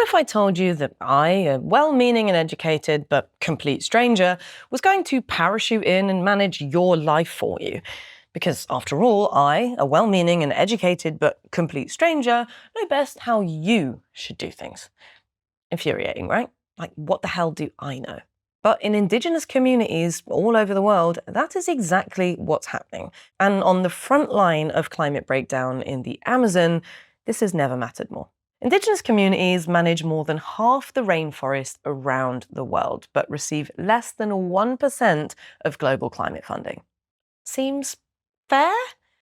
if I told you that I, a well-meaning and educated but complete stranger, was going to parachute in and manage your life for you? Because after all, I, a well-meaning and educated but complete stranger, know best how you should do things. Infuriating, right? Like, what the hell do I know? But in Indigenous communities all over the world, that is exactly what's happening. And on the front line of climate breakdown in the Amazon, this has never mattered more. Indigenous communities manage more than half the rainforest around the world, but receive less than 1% of global climate funding. Seems fair?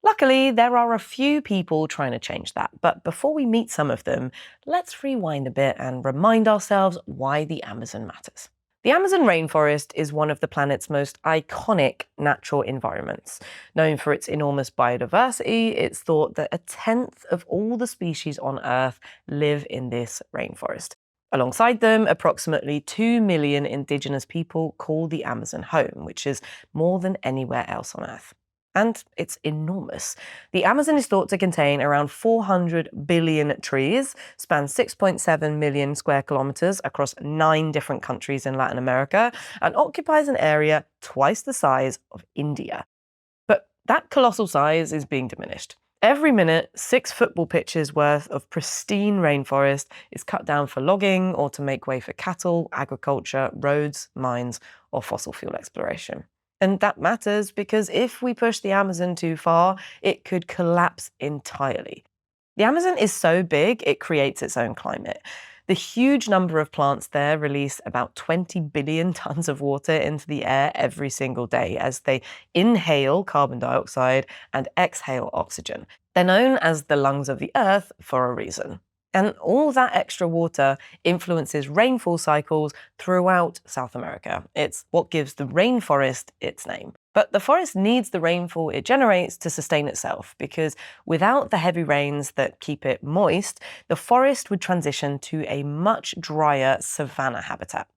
Luckily, there are a few people trying to change that, but before we meet some of them, let's rewind a bit and remind ourselves why the Amazon matters. The Amazon rainforest is one of the planet's most iconic natural environments. Known for its enormous biodiversity, it's thought that 1/10 of all the species on Earth live in this rainforest. Alongside them, approximately 2 million indigenous people call the Amazon home, which is more than anywhere else on Earth. And it's enormous. The Amazon is thought to contain around 400 billion trees, spans 6.7 million square kilometers across 9 different countries in Latin America, and occupies an area twice the size of India. But that colossal size is being diminished. Every minute, 6 football pitches worth of pristine rainforest is cut down for logging or to make way for cattle, agriculture, roads, mines, or fossil fuel exploration. And that matters because if we push the Amazon too far, it could collapse entirely. The Amazon is so big, it creates its own climate. The huge number of plants there release about 20 billion tons of water into the air every single day as they inhale carbon dioxide and exhale oxygen. They're known as the lungs of the Earth for a reason. And all that extra water influences rainfall cycles throughout South America. It's what gives the rainforest its name. But the forest needs the rainfall it generates to sustain itself, because without the heavy rains that keep it moist, the forest would transition to a much drier savanna habitat.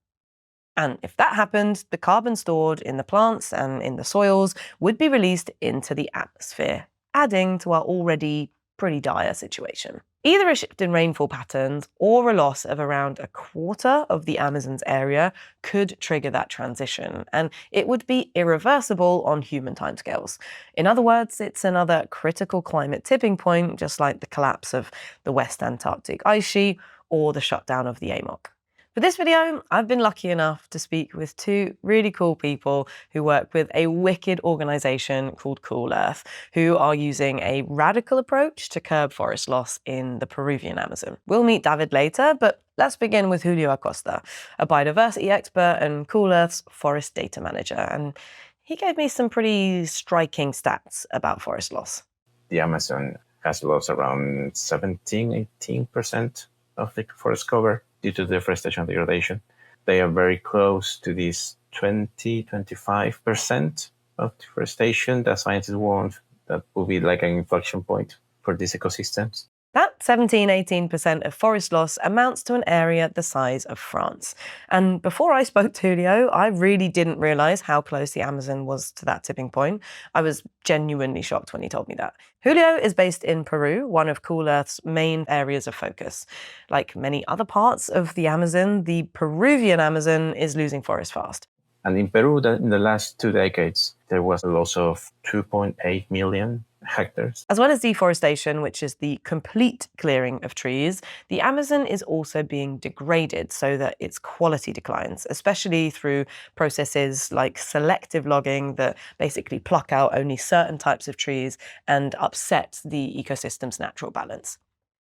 And if that happened, the carbon stored in the plants and in the soils would be released into the atmosphere, adding to our already pretty dire situation. Either a shift in rainfall patterns or a loss of around 1/4 of the Amazon's area could trigger that transition, and it would be irreversible on human timescales. In other words, it's another critical climate tipping point, just like the collapse of the West Antarctic ice sheet or the shutdown of the AMOC. For this video, I've been lucky enough to speak with 2 really cool people who work with a wicked organisation called Cool Earth, who are using a radical approach to curb forest loss in the Peruvian Amazon. We'll meet David later, but let's begin with Julio Acosta, a biodiversity expert and Cool Earth's forest data manager. And he gave me some pretty striking stats about forest loss. The Amazon has lost around 17–18% of the forest cover due to deforestation and degradation. They are very close to this 20–25% of deforestation that scientists want that will be like an inflection point for these ecosystems. That 17–18% of forest loss amounts to an area the size of France. And before I spoke to Julio, I really didn't realise how close the Amazon was to that tipping point. I was genuinely shocked when he told me that. Julio is based in Peru, one of Cool Earth's main areas of focus. Like many other parts of the Amazon, the Peruvian Amazon is losing forest fast. And in Peru, in the last 2 decades, there was a loss of 2.8 million hectares. As well as deforestation, which is the complete clearing of trees, the Amazon is also being degraded so that its quality declines, especially through processes like selective logging that basically pluck out only certain types of trees and upset the ecosystem's natural balance.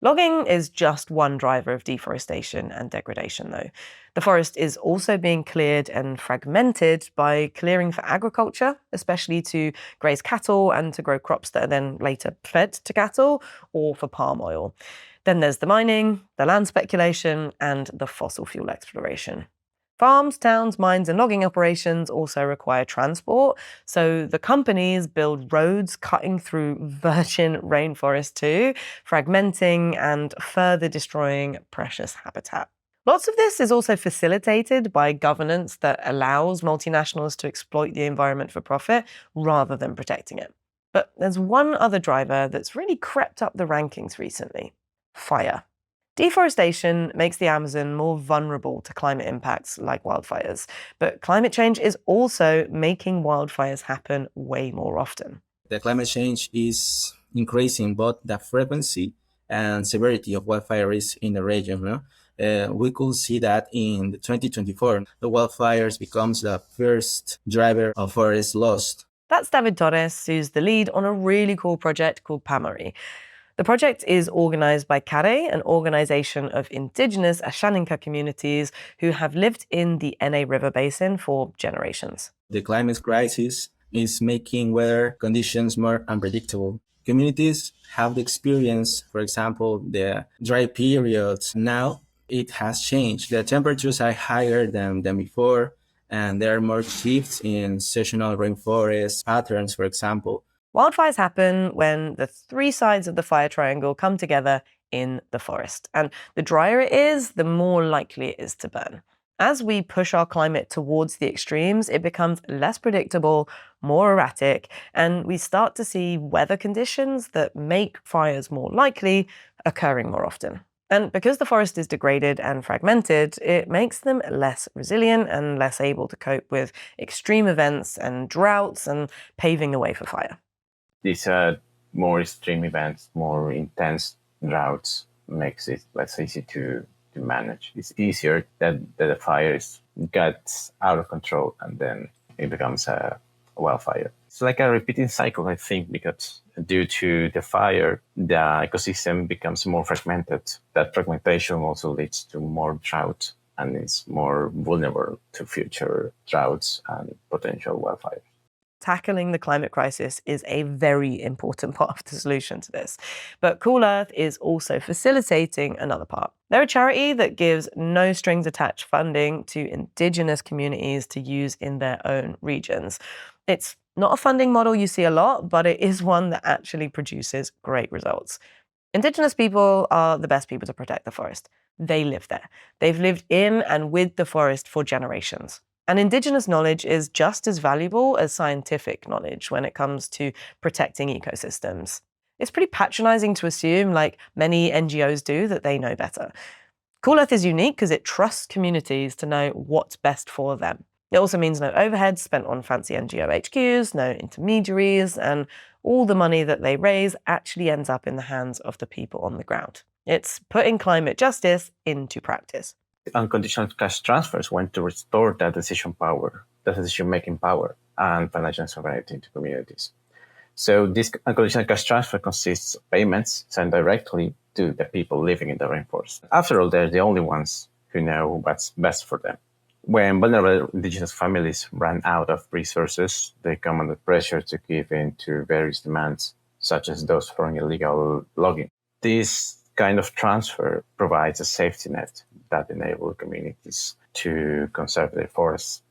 Logging is just one driver of deforestation and degradation, though. The forest is also being cleared and fragmented by clearing for agriculture, especially to graze cattle and to grow crops that are then later fed to cattle, or for palm oil. Then there's the mining, the land speculation, and the fossil fuel exploration. Farms, towns, mines, and logging operations also require transport, so the companies build roads cutting through virgin rainforest too, fragmenting and further destroying precious habitat. Lots of this is also facilitated by governance that allows multinationals to exploit the environment for profit rather than protecting it. But there's one other driver that's really crept up the rankings recently: fire. Deforestation makes the Amazon more vulnerable to climate impacts like wildfires, but climate change is also making wildfires happen way more often. The climate change is increasing both the frequency and severity of wildfires in the region. No? We could see that in 2024, the wildfires becomes the first driver of forest loss. That's David Torres, who's the lead on a really cool project called PAAMARI. The project is organised by CARE, an organisation of Indigenous Ashaninka communities who have lived in the NA River Basin for generations. The climate crisis is making weather conditions more unpredictable. Communities have the experience, for example, the dry periods. Now it has changed. The temperatures are higher than before, and there are more shifts in seasonal rainforest patterns, for example. Wildfires happen when the three sides of the fire triangle come together in the forest. And the drier it is, the more likely it is to burn. As we push our climate towards the extremes, it becomes less predictable, more erratic, and we start to see weather conditions that make fires more likely occurring more often. And because the forest is degraded and fragmented, it makes them less resilient and less able to cope with extreme events and droughts and paving the way for fire. These more extreme events, more intense droughts makes it less easy to manage. It's easier that the fire gets out of control and then it becomes a wildfire. It's like a repeating cycle, I think, because due to the fire, the ecosystem becomes more fragmented. That fragmentation also leads to more drought and it's more vulnerable to future droughts and potential wildfires. Tackling the climate crisis is a very important part of the solution to this. But Cool Earth is also facilitating another part. They're a charity that gives no strings attached funding to Indigenous communities to use in their own regions. It's not a funding model you see a lot, but it is one that actually produces great results. Indigenous people are the best people to protect the forest. They live there. They've lived in and with the forest for generations. And Indigenous knowledge is just as valuable as scientific knowledge when it comes to protecting ecosystems. It's pretty patronizing to assume, like many NGOs do, that they know better. Cool Earth is unique because it trusts communities to know what's best for them. It also means no overheads spent on fancy NGO HQs, no intermediaries, and all the money that they raise actually ends up in the hands of the people on the ground. It's putting climate justice into practice. Unconditional cash transfers went to restore that decision-making power, and financial sovereignty to communities. So this unconditional cash transfer consists of payments sent directly to the people living in the rainforest. After all, they're the only ones who know what's best for them. When vulnerable Indigenous families run out of resources, they come under pressure to give in to various demands, such as those from illegal logging. This kind of transfer provides a safety net that enables communities to conserve their forests.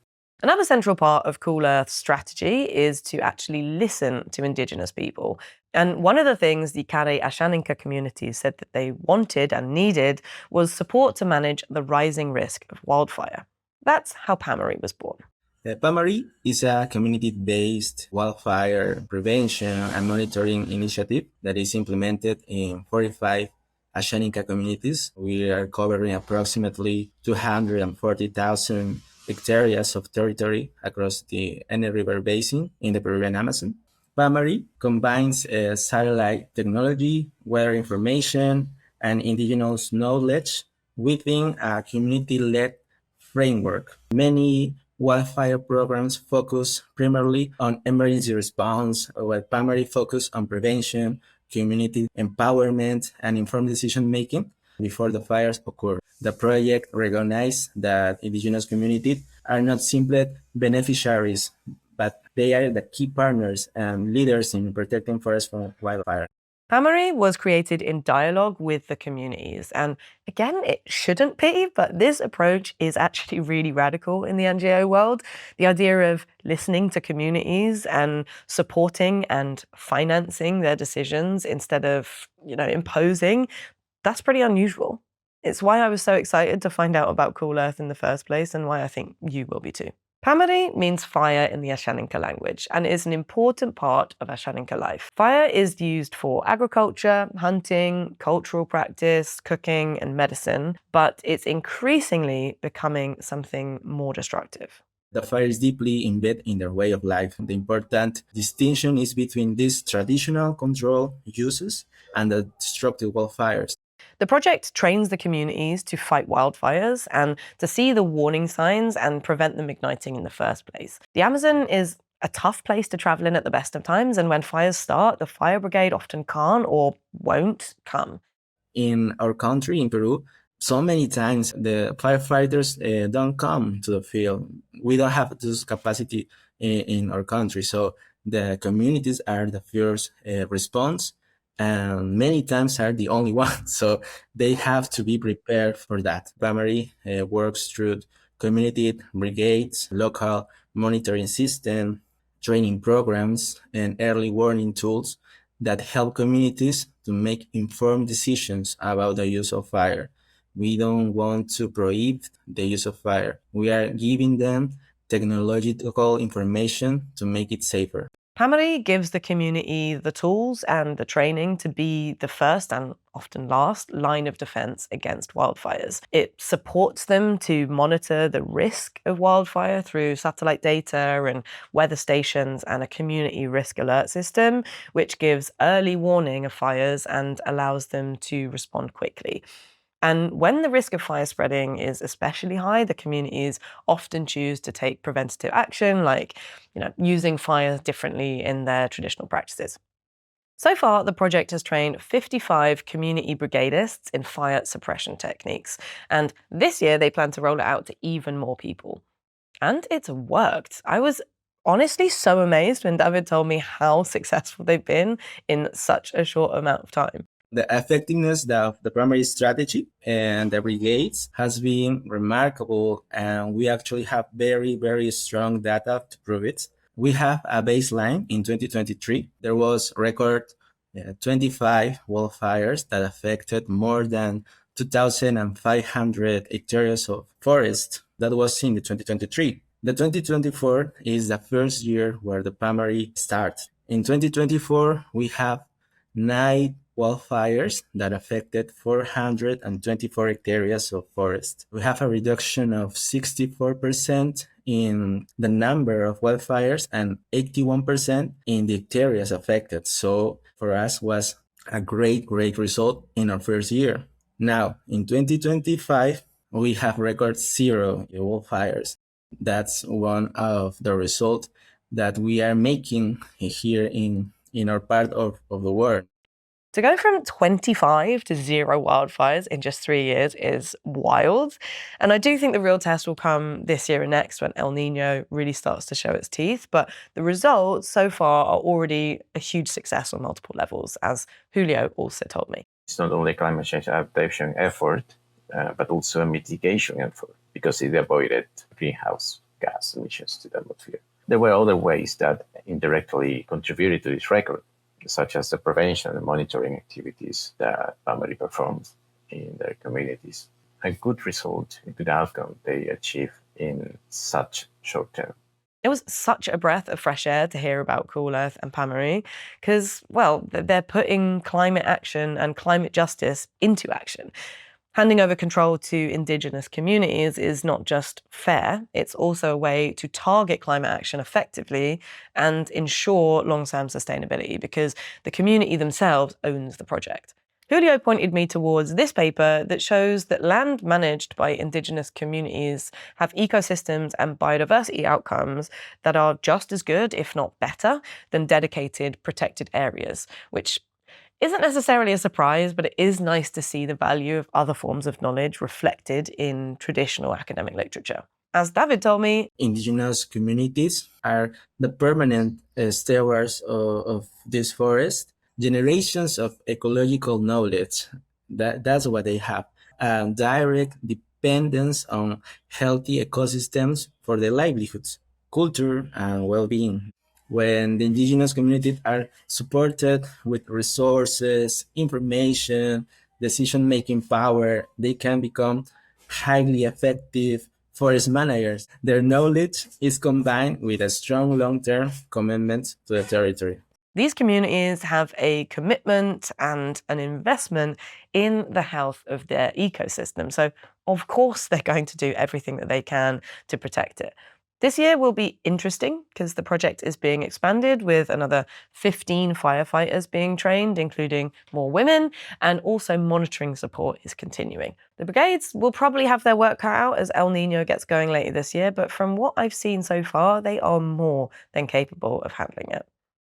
Another central part of Cool Earth's strategy is to actually listen to Indigenous people. And one of the things the Kare Ashaninka communities said that they wanted and needed was support to manage the rising risk of wildfire. That's how PAAMARI was born. PAAMARI is a community-based wildfire prevention and monitoring initiative that is implemented in 45 Ashaninka communities. We are covering approximately 240,000 hectares of territory across the NA River Basin in the Peruvian Amazon. PAAMARI combines satellite technology, weather information, and indigenous knowledge within a community-led framework. Many wildfire programs focus primarily on emergency response, while PAAMARI focus on prevention, community empowerment, and informed decision-making before the fires occur. The project recognizes that Indigenous communities are not simply beneficiaries, but they are the key partners and leaders in protecting forests from wildfire. PAAMARI was created in dialogue with the communities. And again, it shouldn't be, but this approach is actually really radical in the NGO world. The idea of listening to communities and supporting and financing their decisions instead of, imposing, that's pretty unusual. It's why I was so excited to find out about Cool Earth in the first place and why I think you will be too. PAAMARI means fire in the Ashaninka language and is an important part of Ashaninka life. Fire is used for agriculture, hunting, cultural practice, cooking, and medicine, but it's increasingly becoming something more destructive. The fire is deeply embedded in their way of life. The important distinction is between these traditional control uses and the destructive wildfires. The project trains the communities to fight wildfires and to see the warning signs and prevent them igniting in the first place. The Amazon is a tough place to travel in at the best of times, and when fires start, the fire brigade often can't or won't come. In our country, in Peru, so many times the firefighters don't come to the field. We don't have this capacity in our country, so the communities are the first response, and many times are the only ones. So they have to be prepared for that. PAAMARI works through community brigades, local monitoring system, training programs, and early warning tools that help communities to make informed decisions about the use of fire. We don't want to prohibit the use of fire. We are giving them technological information to make it safer. PAAMARI gives the community the tools and the training to be the first and often last line of defense against wildfires. It supports them to monitor the risk of wildfire through satellite data and weather stations and a community risk alert system, which gives early warning of fires and allows them to respond quickly. And when the risk of fire spreading is especially high, the communities often choose to take preventative action, like using fire differently in their traditional practices. So far, the project has trained 55 community brigadists in fire suppression techniques, and this year they plan to roll it out to even more people. And it's worked. I was honestly so amazed when David told me how successful they've been in such a short amount of time. The effectiveness of the primary strategy and the brigades has been remarkable, and we actually have very, very strong data to prove it. We have a baseline in 2023. There was record 25 wildfires that affected more than 2,500 hectares of forest. That was in the 2023. The 2024 is the first year where the PAAMARI starts. In 2024, we have 9 wildfires that affected 424 hectares of forest. We have a reduction of 64% in the number of wildfires and 81% in the hectares affected. So for us was a great result in our first year. Now, in 2025, we have record 0 wildfires. That's one of the results that we are making here in our part of the world. To go from 25 to 0 wildfires in just 3 years is wild. And I do think the real test will come this year and next when El Nino really starts to show its teeth. But the results so far are already a huge success on multiple levels, as Julio also told me. It's not only a climate change adaptation effort, but also a mitigation effort, because it avoided greenhouse gas emissions to the atmosphere. There were other ways that indirectly contributed to this record, such as the prevention and monitoring activities that PAAMARI performs in their communities. A good result, a good outcome they achieve in such short term. It was such a breath of fresh air to hear about Cool Earth and PAAMARI because, well, they're putting climate action and climate justice into action. Handing over control to Indigenous communities is not just fair, it's also a way to target climate action effectively and ensure long-term sustainability because the community themselves owns the project. Julio pointed me towards this paper that shows that land managed by Indigenous communities have ecosystems and biodiversity outcomes that are just as good, if not better, than dedicated protected areas, which isn't necessarily a surprise, but it is nice to see the value of other forms of knowledge reflected in traditional academic literature. As David told me, Indigenous communities are the permanent stewards of this forest. Generations of ecological knowledge, that's what they have. Direct dependence on healthy ecosystems for their livelihoods, culture, and well-being. When the indigenous communities are supported with resources, information, decision-making power, they can become highly effective Forest managers, their knowledge is combined with a strong long-term commitment to the territory. These communities have a commitment and an investment in the health of their ecosystem. So, of course, they're going to do everything that they can to protect it. This year will be interesting because the project is being expanded with another 15 firefighters being trained, including more women, and also monitoring support is continuing. The brigades will probably have their work cut out as El Nino gets going later this year, but from what I've seen so far, they are more than capable of handling it.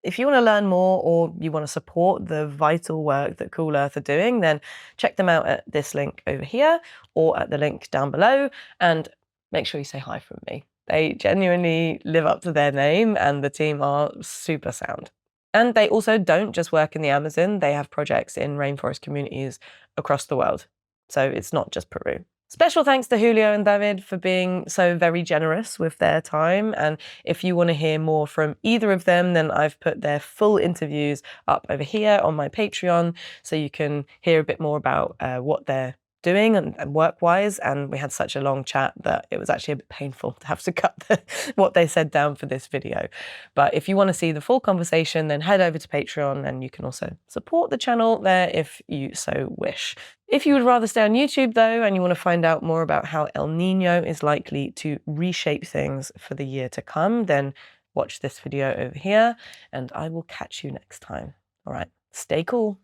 If you want to learn more or you want to support the vital work that Cool Earth are doing, then check them out at this link over here or at the link down below, and make sure you say hi from me. They genuinely live up to their name and the team are super sound. And they also don't just work in the Amazon, they have projects in rainforest communities across the world. So it's not just Peru. Special thanks to Julio and David for being so very generous with their time. And if you want to hear more from either of them, then I've put their full interviews up over here on my Patreon, so you can hear a bit more about what they're doing and work-wise. And we had such a long chat that it was actually a bit painful to have to cut what they said down for this video. But if you want to see the full conversation, then head over to Patreon, and you can also support the channel there if you so wish. If you would rather stay on YouTube though, and you want to find out more about how El Nino is likely to reshape things for the year to come, then watch this video over here, and I will catch you next time. All right, stay cool.